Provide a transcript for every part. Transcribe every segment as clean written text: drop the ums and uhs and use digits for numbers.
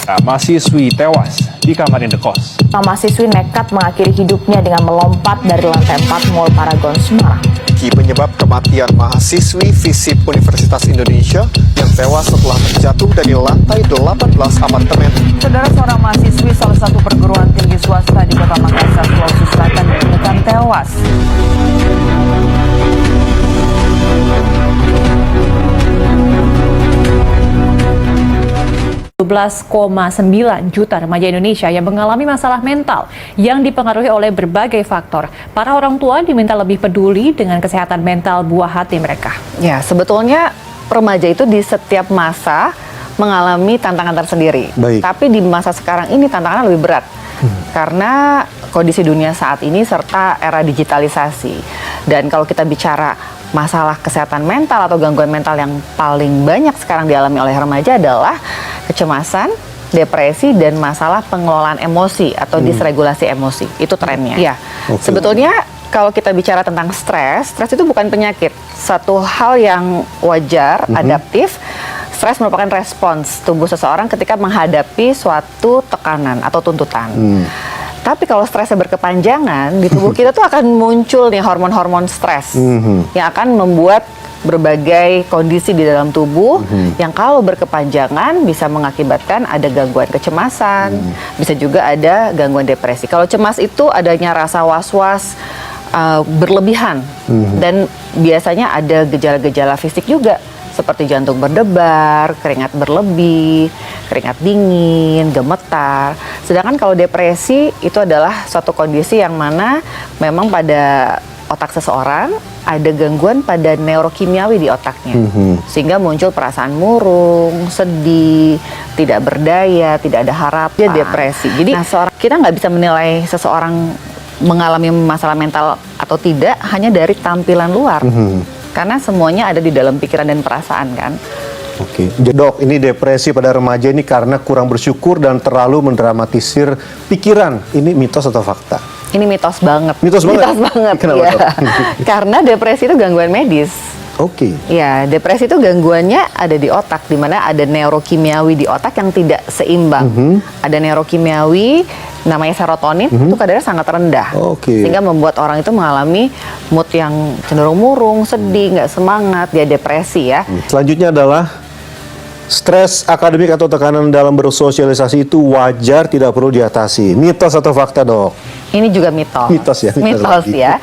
Mahasiswi tewas di kamar indekos. Mahasiswi nekat mengakhiri hidupnya dengan melompat dari lantai 4 Mall Paragon Semarang. Penyebab kematian mahasiswi FISIP Universitas Indonesia yang tewas setelah terjatuh dari lantai 18 apartemen. Saudara, seorang mahasiswi salah satu perguruan tinggi swasta di Kota Makassar, Sulawesi Selatan ditemukan tewas. 12,9 juta remaja Indonesia yang mengalami masalah mental yang dipengaruhi oleh berbagai faktor. Para orang tua diminta lebih peduli dengan kesehatan mental buah hati mereka. Ya, sebetulnya remaja itu di setiap masa mengalami tantangan tersendiri. Baik. Tapi di masa sekarang ini tantangannya lebih berat. Karena kondisi dunia saat ini serta era digitalisasi. Dan kalau kita bicara masalah kesehatan mental atau gangguan mental yang paling banyak sekarang dialami oleh remaja adalah kecemasan, depresi, dan masalah pengelolaan emosi atau disregulasi emosi. Itu trennya. Ya, sebetulnya kalau kita bicara tentang stres itu bukan penyakit. Satu hal yang wajar, adaptif. Stres merupakan respons tubuh seseorang ketika menghadapi suatu tekanan atau tuntutan. Tapi kalau stresnya berkepanjangan, di tubuh kita tuh akan muncul nih hormon-hormon stres yang akan membuat berbagai kondisi di dalam tubuh yang kalau berkepanjangan bisa mengakibatkan ada gangguan kecemasan, bisa juga ada gangguan depresi. Kalau cemas itu adanya rasa was-was berlebihan dan biasanya ada gejala-gejala fisik juga seperti jantung berdebar, keringat berlebih, keringat dingin, gemetar. Sedangkan kalau depresi itu adalah suatu kondisi yang mana memang pada otak seseorang ada gangguan pada neurokimiawi di otaknya. Sehingga muncul perasaan murung, sedih, tidak berdaya, tidak ada harapan. Dia depresi. Jadi kita nggak bisa menilai seseorang mengalami masalah mental atau tidak hanya dari tampilan luar. Karena semuanya ada di dalam pikiran dan perasaan kan. Oke, Dok, ini depresi pada remaja ini karena kurang bersyukur dan terlalu mendramatisir pikiran. Ini mitos atau fakta? Ini mitos banget. Mitos banget? Mitos banget, Kenapa, ya. Dok? Karena depresi itu gangguan medis. Oke. Ya, depresi itu gangguannya ada di otak, di mana ada neurokimiawi di otak yang tidak seimbang. Ada neurokimiawi namanya serotonin itu kadarnya sangat rendah, sehingga membuat orang itu mengalami mood yang cenderung murung, sedih, nggak semangat, dia depresi ya. Selanjutnya adalah stres akademik atau tekanan dalam bersosialisasi itu wajar, tidak perlu diatasi. Mitos atau fakta, Dok? Ini juga mitos. Mitos ya. Mitos ya.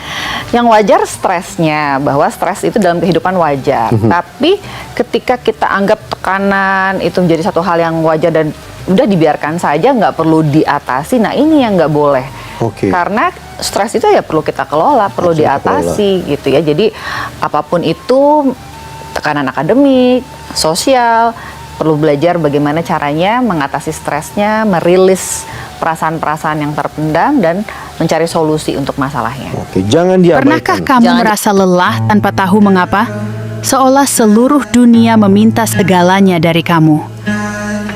Yang wajar stresnya, bahwa stres itu dalam kehidupan wajar. Tapi ketika kita anggap tekanan itu menjadi satu hal yang wajar dan udah dibiarkan saja, nggak perlu diatasi. Nah ini yang nggak boleh. Karena stres itu ya perlu kita kelola, perlu diatasi gitu ya. Jadi apapun itu, tekanan akademik, sosial, perlu belajar bagaimana caranya mengatasi stresnya, merilis perasaan-perasaan yang terpendam dan mencari solusi untuk masalahnya. Jangan diabaikan. Pernahkah kamu merasa lelah tanpa tahu mengapa? Seolah seluruh dunia meminta segalanya dari kamu.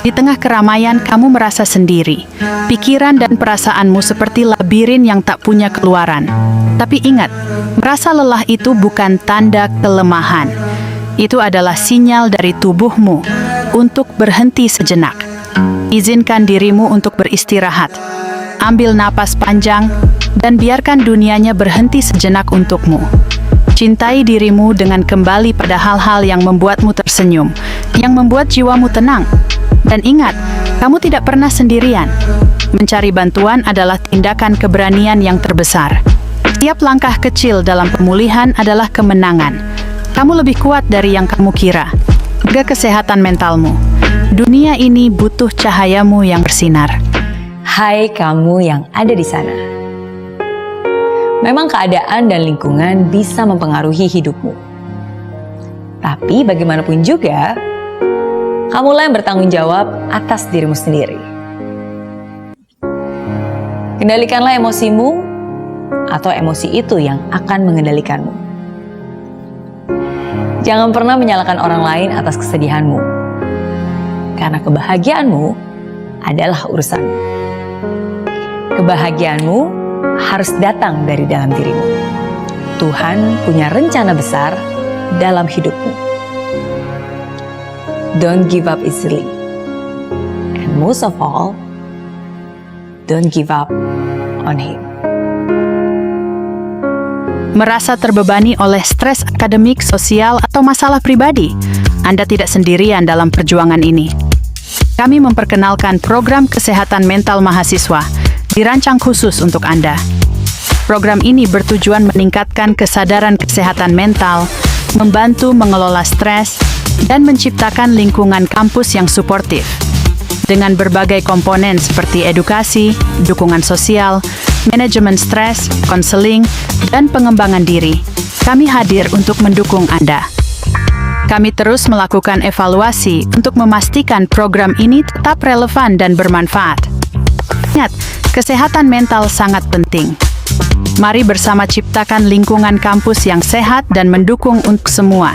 Di tengah keramaian, kamu merasa sendiri. Pikiran dan perasaanmu seperti labirin yang tak punya keluaran. Tapi ingat, merasa lelah itu bukan tanda kelemahan. Itu adalah sinyal dari tubuhmu untuk berhenti sejenak. Izinkan dirimu untuk beristirahat. Ambil napas panjang dan biarkan dunianya berhenti sejenak untukmu. Cintai dirimu dengan kembali pada hal-hal yang membuatmu tersenyum, yang membuat jiwamu tenang. Dan ingat, kamu tidak pernah sendirian. Mencari bantuan adalah tindakan keberanian yang terbesar. Setiap langkah kecil dalam pemulihan adalah kemenangan. Kamu lebih kuat dari yang kamu kira. Jaga kesehatan mentalmu. Dunia ini butuh cahayamu yang bersinar. Hai kamu yang ada di sana. Memang keadaan dan lingkungan bisa mempengaruhi hidupmu. Tapi bagaimanapun juga, kamulah yang bertanggung jawab atas dirimu sendiri. Kendalikanlah emosimu, atau emosi itu yang akan mengendalikanmu. Jangan pernah menyalahkan orang lain atas kesedihanmu, karena kebahagiaanmu adalah urusanmu. Kebahagiaanmu harus datang dari dalam dirimu. Tuhan punya rencana besar dalam hidupmu. Don't give up easily, and most of all, don't give up on him. Merasa terbebani oleh stres akademik, sosial, atau masalah pribadi? Anda tidak sendirian dalam perjuangan ini. Kami memperkenalkan program kesehatan mental mahasiswa, dirancang khusus untuk Anda. Program ini bertujuan meningkatkan kesadaran kesehatan mental, membantu mengelola stres, dan menciptakan lingkungan kampus yang suportif. Dengan berbagai komponen seperti edukasi, dukungan sosial, manajemen stres, konseling, dan pengembangan diri, kami hadir untuk mendukung Anda. Kami terus melakukan evaluasi untuk memastikan program ini tetap relevan dan bermanfaat. Ingat, kesehatan mental sangat penting. Mari bersama ciptakan lingkungan kampus yang sehat dan mendukung untuk semua.